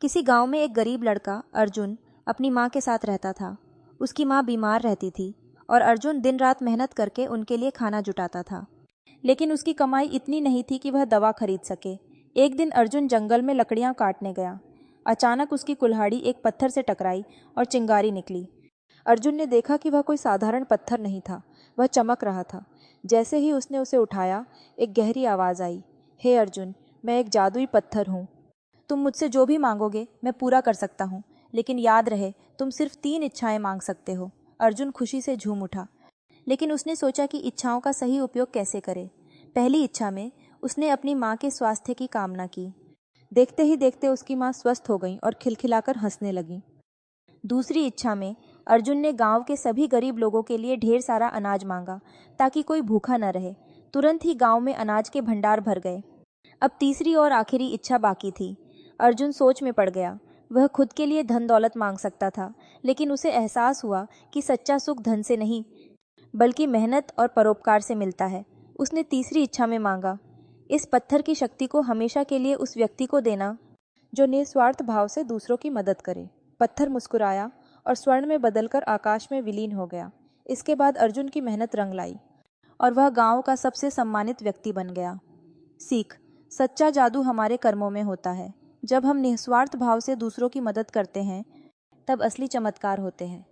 किसी गांव में एक गरीब लड़का अर्जुन अपनी माँ के साथ रहता था। उसकी माँ बीमार रहती थी और अर्जुन दिन रात मेहनत करके उनके लिए खाना जुटाता था। लेकिन उसकी कमाई इतनी नहीं थी कि वह दवा खरीद सके। एक दिन अर्जुन जंगल में लकड़ियाँ काटने गया। अचानक उसकी कुल्हाड़ी एक पत्थर से टकराई और चिंगारी निकली। अर्जुन ने देखा कि वह कोई साधारण पत्थर नहीं था, वह चमक रहा था। जैसे ही उसने उसे उठाया, एक गहरी आवाज़ आई, हे अर्जुन, मैं एक जादुई पत्थर हूँ। तुम मुझसे जो भी मांगोगे मैं पूरा कर सकता हूँ, लेकिन याद रहे तुम सिर्फ 3 इच्छाएं मांग सकते हो। अर्जुन खुशी से झूम उठा, लेकिन उसने सोचा कि इच्छाओं का सही उपयोग कैसे करे। पहली इच्छा में उसने अपनी माँ के स्वास्थ्य की कामना की। देखते ही देखते उसकी माँ स्वस्थ हो गई और खिलखिलाकर हंसने लगी। दूसरी इच्छा में अर्जुन ने गांव के सभी गरीब लोगों के लिए ढेर सारा अनाज मांगा, ताकि कोई भूखा न रहे। तुरंत ही गांव में अनाज के भंडार भर गए। अब तीसरी और आखिरी इच्छा बाकी थी। अर्जुन सोच में पड़ गया। वह खुद के लिए धन दौलत मांग सकता था, लेकिन उसे एहसास हुआ कि सच्चा सुख धन से नहीं, बल्कि मेहनत और परोपकार से मिलता है। उसने तीसरी इच्छा में मांगा, इस पत्थर की शक्ति को हमेशा के लिए उस व्यक्ति को देना जो निस्वार्थ भाव से दूसरों की मदद करे। पत्थर मुस्कुराया और स्वर्ण में बदलकर आकाश में विलीन हो गया। इसके बाद अर्जुन की मेहनत रंग लाई और वह गांव का सबसे सम्मानित व्यक्ति बन गया। सीख: सच्चा जादू हमारे कर्मों में होता है। जब हम निस्वार्थ भाव से दूसरों की मदद करते हैं, तब असली चमत्कार होते हैं।